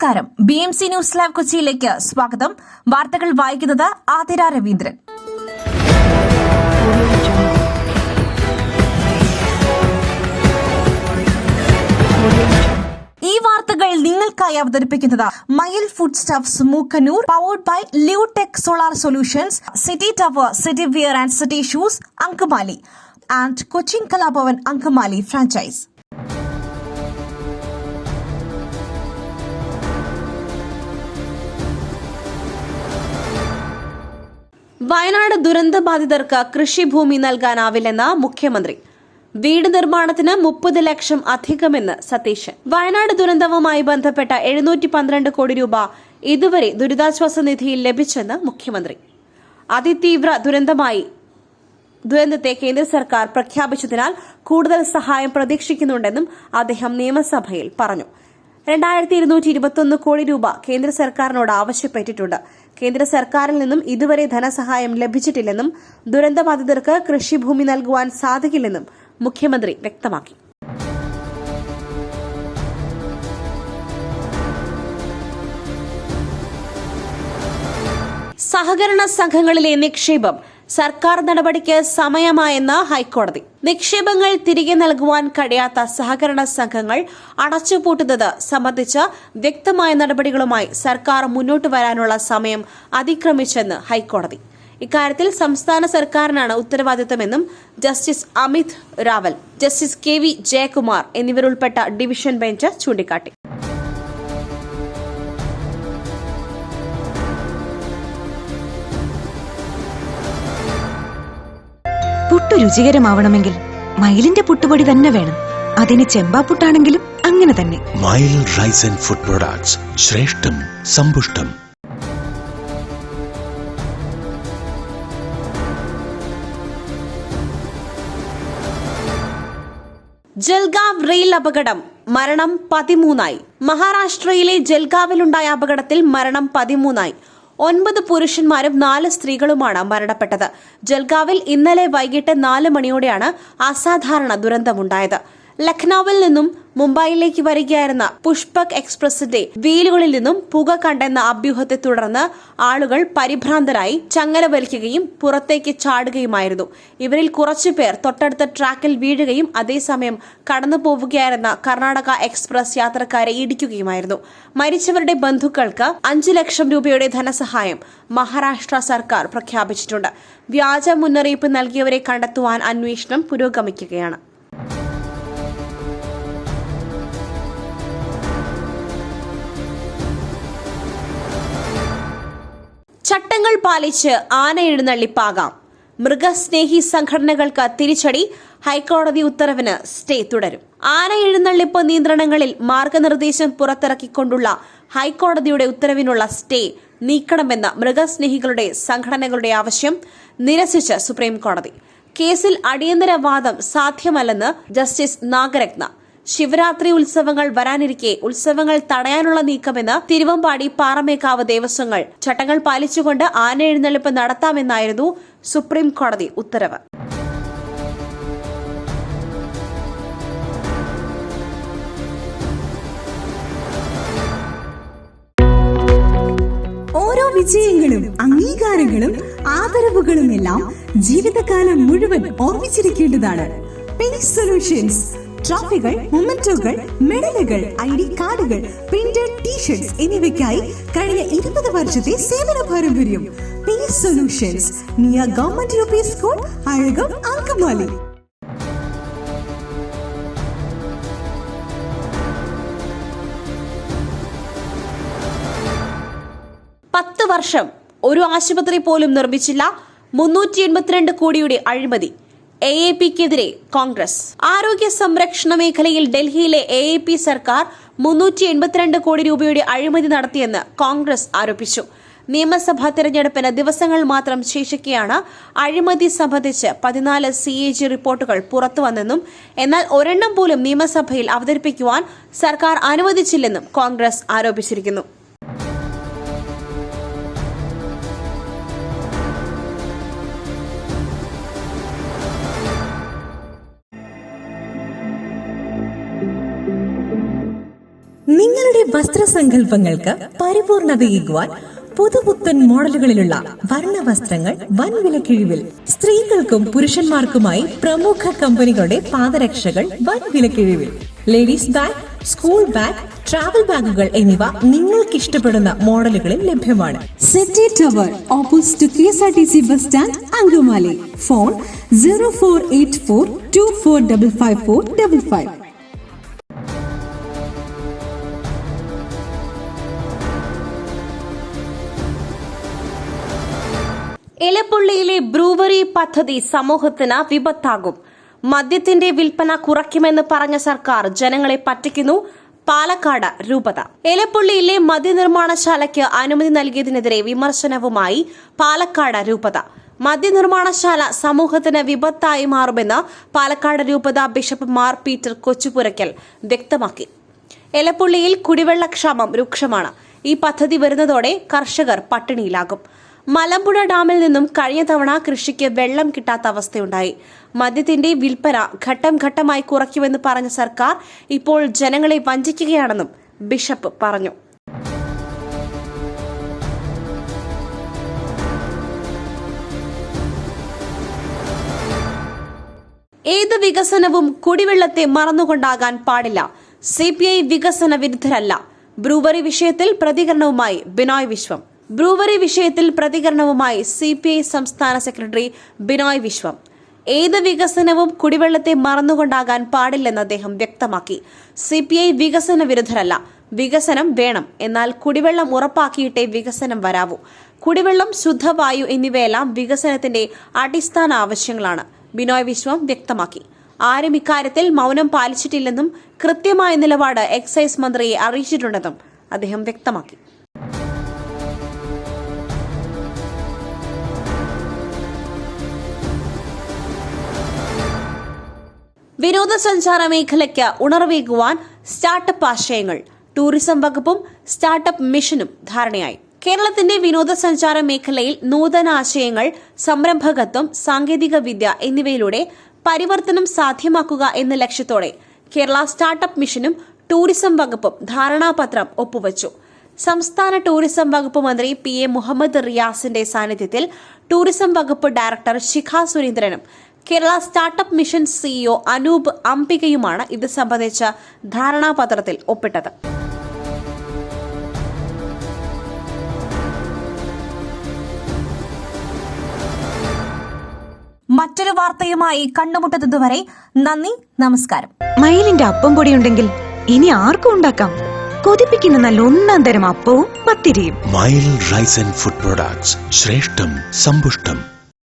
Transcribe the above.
നമസ്കാരം. BMC news live കൊച്ചിയിലേക്ക് സ്വാഗതം. വാർത്തകൾ വായിക്കുന്നത് ആതിര രവീന്ദ്രൻ. ഈ വാർത്തകൾ നിങ്ങൾക്കായി അവതരിപ്പിക്കുന്നത് Mayil food stuffs Mookkannoor, powered by Leotech solar solutions, city tower, city wear and city shoes, Angamaly and Cochin Kalabhavan Angamaly franchise. Wayanad ദുരന്തബാധിതർക്ക് കൃഷിഭൂമി നൽകാനാവില്ലെന്ന് മുഖ്യമന്ത്രി. വീട് നിർമ്മാണത്തിന് 30 ലക്ഷം അധികമെന്ന് സതീശൻ. വയനാട് ദുരന്തവുമായി ബന്ധപ്പെട്ട 712 കോടി രൂപ ഇതുവരെ ദുരിതാശ്വാസ നിധിയിൽ ലഭിച്ചെന്ന് മുഖ്യമന്ത്രി. അതിതീവ്ര ദുരന്തത്തെ കേന്ദ്ര സർക്കാർ പ്രഖ്യാപിച്ചതിനാൽ കൂടുതൽ സഹായം പ്രതീക്ഷിക്കുന്നുണ്ടെന്നും അദ്ദേഹം നിയമസഭയിൽ പറഞ്ഞു. 2221 കോടി രൂപ കേന്ദ്ര സർക്കാരിനോട് ആവശ്യപ്പെട്ടിട്ടുണ്ട്. കേന്ദ്ര സർക്കാരിൽ നിന്നും ഇതുവരെ ധനസഹായം ലഭിച്ചിട്ടില്ലെന്നും ദുരന്തബാധിതർക്ക് കൃഷിഭൂമി നൽകുവാൻ സാധിക്കില്ലെന്നും മുഖ്യമന്ത്രി വ്യക്തമാക്കി. സഹകരണ സംഘങ്ങളിലെ നിക്ഷേപം സർക്കാർ നടപടിക്ക് സമയമായെന്ന് ഹൈക്കോടതി. നിക്ഷേപങ്ങൾ തിരികെ നൽകുവാൻ കഴിയാത്ത സഹകരണ സംഘങ്ങൾ അടച്ചുപൂട്ടുന്നത് സംബന്ധിച്ച് വ്യക്തമായ നടപടികളുമായി സർക്കാർ മുന്നോട്ട് വരാനുള്ള സമയം അതിക്രമിച്ചെന്ന് ഹൈക്കോടതി. ഇക്കാര്യത്തിൽ സംസ്ഥാന സർക്കാരിനാണ് ഉത്തരവാദിത്തമെന്നും justice Amit Rawal, justice KV Jayakumar എന്നിവരുൾപ്പെട്ട ഡിവിഷൻ ബെഞ്ച് ചൂണ്ടിക്കാട്ടി. പുട്ടു രുചികരമാവണമെങ്കിൽ മയിലിന്റെ പുട്ടുപൊടി തന്നെ വേണം. അതിന് ചെമ്പാപ്പുട്ടാണെങ്കിലും അങ്ങനെ തന്നെ. മയിൽ റൈസ് ആൻഡ് ഫുഡ് പ്രൊഡക്ട്സ്, ശ്രേഷ്ഠം സമ്പുഷ്ടം. ജൽഗാവ് റെയിൽ അപകടം, മരണം 13. മഹാരാഷ്ട്രയിലെ ജൽഗാവിലുണ്ടായ അപകടത്തിൽ മരണം 13. 9 പുരുഷന്മാരും 4 സ്ത്രീകളുമാണ് മരണപ്പെട്ടത്. ജൽഗാവിൽ ഇന്നലെ വൈകിട്ട് 4 മണിയോടെയാണ് അസാധാരണ ദുരന്തമുണ്ടായത്. ലഖ്നൌവിൽ നിന്നും മുംബൈയിലേക്ക് വരികയായിരുന്ന പുഷ്പക് എക്സ്പ്രസിന്റെ വീലുകളിൽ നിന്നും പുക കണ്ടെന്ന അഭ്യൂഹത്തെ തുടർന്ന് ആളുകൾ പരിഭ്രാന്തരായി ചങ്ങല വലിക്കുകയും പുറത്തേക്ക് ചാടുകയുമായിരുന്നു. ഇവരിൽ കുറച്ചുപേർ തൊട്ടടുത്ത ട്രാക്കിൽ വീഴുകയും അതേസമയം കടന്നുപോവുകയായിരുന്ന കർണാടക എക്സ്പ്രസ് യാത്രക്കാരെ ഇടിക്കുകയുമായിരുന്നു. മരിച്ചവരുടെ ബന്ധുക്കൾക്ക് 5 ലക്ഷം രൂപയുടെ ധനസഹായം മഹാരാഷ്ട്ര സർക്കാർ പ്രഖ്യാപിച്ചിട്ടുണ്ട്. വ്യാജ മുന്നറിയിപ്പ് നൽകിയവരെ കണ്ടെത്തുവാൻ അന്വേഷണം പുരോഗമിക്കുകയാണ്. ചട്ടങ്ങൾ പാലിച്ച് ആന എഴുന്നള്ളിപ്പാകാം. മൃഗസ്നേഹി സംഘടനകൾക്ക് തിരിച്ചടി. ഹൈക്കോടതി ഉത്തരവിന് സ്റ്റേ തുടരും. ആന എഴുന്നള്ളിപ്പ് നിയന്ത്രണങ്ങളിൽ മാർഗനിർദ്ദേശം പുറത്തിറക്കിക്കൊണ്ടുള്ള ഹൈക്കോടതിയുടെ ഉത്തരവിനുള്ള സ്റ്റേ നീക്കണമെന്ന മൃഗസ്നേഹികളുടെ സംഘടനകളുടെ ആവശ്യം നിരസിച്ച് സുപ്രീംകോടതി. കേസിൽ അടിയന്തര വാദം സാധ്യമല്ലെന്ന് ജസ്റ്റിസ് നാഗരത്ന. ശിവരാത്രി ഉത്സവങ്ങൾ വരാനിരിക്കെ ഉത്സവങ്ങൾ തടയാനുള്ള നീക്കമെന്ന് തിരുവമ്പാടി പാറമേക്കാവ് ദേവസ്വങ്ങൾ ചട്ടങ്ങൾ പാലിച്ചുകൊണ്ട് ആന എഴുന്നള്ളിപ്പ് നടത്താമെന്നായിരുന്നു സുപ്രീം കോടതി ഉത്തരവ്. ഓരോ വിജയങ്ങളും അംഗീകാരങ്ങളും ആദരവുകളുമെല്ലാം ജീവിതകാലം മുഴുവൻ ഓർമ്മിച്ചിരിക്കേണ്ടതാണ്. പേസ് സൊല്യൂഷൻസ് ട്രോഫികൾ, മൊമെന്റോകൾ, മെഡലുകൾ, ID കാർഡുകൾ, പ്രിന്റഡ് ടീഷർട്സ് എന്നിവയ്ക്കായി കഴിഞ്ഞ 20 വർഷത്തെ സേവന പാരമ്പര്യം. Pace solutions, near government UP school, Azhakam, Angamaly. വർഷം ഒരു ആശുപത്രി പോലും നിർമ്മിച്ചില്ല. 382 കോടിയുടെ അഴിമതി. AAPക്കെതിരെ കോൺഗ്രസ്. ആരോഗ്യ സംരക്ഷണ മേഖലയിൽ ഡൽഹിയിലെ AAP സർക്കാർ 382 കോടി രൂപയുടെ അഴിമതി നടത്തിയെന്ന് കോൺഗ്രസ് ആരോപിച്ചു. നിയമസഭാ തെരഞ്ഞെടുപ്പിന് ദിവസങ്ങൾ മാത്രം ശേഷിക്കെയാണ് അഴിമതി സംബന്ധിച്ച് 14 CAG റിപ്പോർട്ടുകൾ പുറത്തുവന്നെന്നും എന്നാൽ ഒരെണ്ണം പോലും നിയമസഭയിൽ അവതരിപ്പിക്കുവാൻ സർക്കാർ അനുവദിച്ചില്ലെന്നും കോൺഗ്രസ് ആരോപിച്ചിരിക്കുന്നു. നിങ്ങളുടെ നിങ്ങളുടെ വസ്ത്രസങ്കല്പങ്ങൾക്ക് പരിപൂർണതയേകുവാൻ പുതുപുത്തൻ മോഡലുകളിലുള്ള വർണ്ണ വസ്ത്രങ്ങൾ വൻ വിലക്കിഴിവിൽ. സ്ത്രീകൾക്കും പുരുഷന്മാർക്കുമായി പ്രമുഖ കമ്പനികളുടെ പാദരക്ഷകൾ വൻ വിലക്കിഴിവിൽ. Ladies bag, school bag, travel ബാഗുകൾ എന്നിവ നിങ്ങൾക്ക് ഇഷ്ടപ്പെടുന്ന മോഡലുകളിൽ ലഭ്യമാണ്. City tower opposite KSRTC bus stand, Angamaly. Phone 0484245555. എലപ്പുള്ളിയിലെ ബ്രൂവറി പദ്ധതി സമൂഹത്തിന് വിപത്താകും. മദ്യത്തിന്റെ വിൽപ്പന കുറയ്ക്കുമെന്ന് പറഞ്ഞ സർക്കാർ ജനങ്ങളെ പറ്റിക്കുന്നു. പാലക്കാട് രൂപത. എലപ്പുള്ളിയിലെ മദ്യനിർമ്മാണശാലയ്ക്ക് അനുമതി നൽകിയതിനെതിരെ വിമർശനവുമായി പാലക്കാട് രൂപത. മദ്യനിർമ്മാണശാല സമൂഹത്തിന് വിപത്തായി മാറുമെന്ന് പാലക്കാട് രൂപത ബിഷപ്പ് മാർ പീറ്റർ കൊച്ചുപുരയ്ക്കൽ വ്യക്തമാക്കി. എലപ്പുള്ളിയിൽ കുടിവെള്ളക്ഷാമം രൂക്ഷമാണ്. ഈ പദ്ധതി വരുന്നതോടെ കർഷകർ പട്ടിണിയിലാകും. മലമ്പുഴ ഡാമിൽ നിന്നും കഴിഞ്ഞ തവണ കൃഷിക്ക് വെള്ളം കിട്ടാത്ത അവസ്ഥയുണ്ടായി. മദ്യത്തിന്റെ വിൽപ്പന ഘട്ടം ഘട്ടമായി കുറയ്ക്കുമെന്ന് പറഞ്ഞ സർക്കാർ ഇപ്പോൾ ജനങ്ങളെ വഞ്ചിക്കുകയാണെന്നും ബിഷപ്പ് പറഞ്ഞു. ഏത് വികസനവും കുടിവെള്ളത്തെ മറന്നുകൊണ്ടാകാൻ പാടില്ല. CPI വികസന വിരുദ്ധരല്ല. ബ്രൂവറി വിഷയത്തിൽ പ്രതികരണവുമായി ബിനോയ് വിശ്വം. ബ്രൂവറി വിഷയത്തിൽ പ്രതികരണവുമായി CPI സംസ്ഥാന സെക്രട്ടറി ബിനോയ് വിശ്വം. ഏത് വികസനവും കുടിവെള്ളത്തെ മറന്നുകൊണ്ടാകാൻ പാടില്ലെന്ന് അദ്ദേഹം വ്യക്തമാക്കി. CPI വികസന വിരുദ്ധരല്ല. വികസനം വേണം, എന്നാൽ കുടിവെള്ളം ഉറപ്പാക്കിയിട്ടേ വികസനം വരാവൂ. കുടിവെള്ളം, ശുദ്ധവായു എന്നിവയെല്ലാം വികസനത്തിന്റെ അടിസ്ഥാന ആവശ്യങ്ങളാണ്. ബിനോയ് വിശ്വം വ്യക്തമാക്കി. ആരും ഇക്കാര്യത്തിൽ മൗനം പാലിച്ചിട്ടില്ലെന്നും കൃത്യമായ നിലപാട് എക്സൈസ് മന്ത്രിയെ അറിയിച്ചിട്ടുണ്ടെന്നും അദ്ദേഹം വ്യക്തമാക്കി. വിനോദസഞ്ചാര മേഖലയ്ക്ക് ഉണർവേകുവാൻ സ്റ്റാർട്ടപ്പ് ആശയങ്ങൾ. ടൂറിസം വകുപ്പും സ്റ്റാർട്ടപ്പ് മിഷനും ധാരണയായി. കേരളത്തിന്റെ വിനോദസഞ്ചാര മേഖലയിൽ നൂതനാശയങ്ങൾ, സംരംഭകത്വം, സാങ്കേതിക വിദ്യ എന്നിവയിലൂടെ പരിവർത്തനം സാധ്യമാക്കുക എന്ന ലക്ഷ്യത്തോടെ കേരള സ്റ്റാർട്ടപ്പ് മിഷനും ടൂറിസം വകുപ്പും ധാരണാപത്രം ഒപ്പുവച്ചു. സംസ്ഥാന ടൂറിസം വകുപ്പ് മന്ത്രി PA മുഹമ്മദ് റിയാസിന്റെ സാന്നിധ്യത്തിൽ ടൂറിസം വകുപ്പ് ഡയറക്ടർ ശിഖ സുരേന്ദ്രനും Kerala startup mission CEO Anoop അംബികയുമാണ് ഇത് സംബന്ധിച്ച ധാരണാപത്രത്തിൽ ഒപ്പിട്ടത്. മറ്റൊരു വാർത്തയുമായി കണ്ടുമുട്ടുന്നതുവരെ നന്ദി, നമസ്കാരം. മയിലിന്റെ അപ്പം പൊടിയുണ്ടെങ്കിൽ ഇനി ആർക്കും ഉണ്ടാക്കാം. കൊതിപ്പിക്കുന്ന നല്ല ഒന്നാം തരം അപ്പവും പത്തിരിയും. മയിൽ റൈസ് ആൻഡ് ഫുഡ് പ്രൊഡക്ട്സ്, ശ്രേഷ്ഠം സമ്പുഷ്ടം.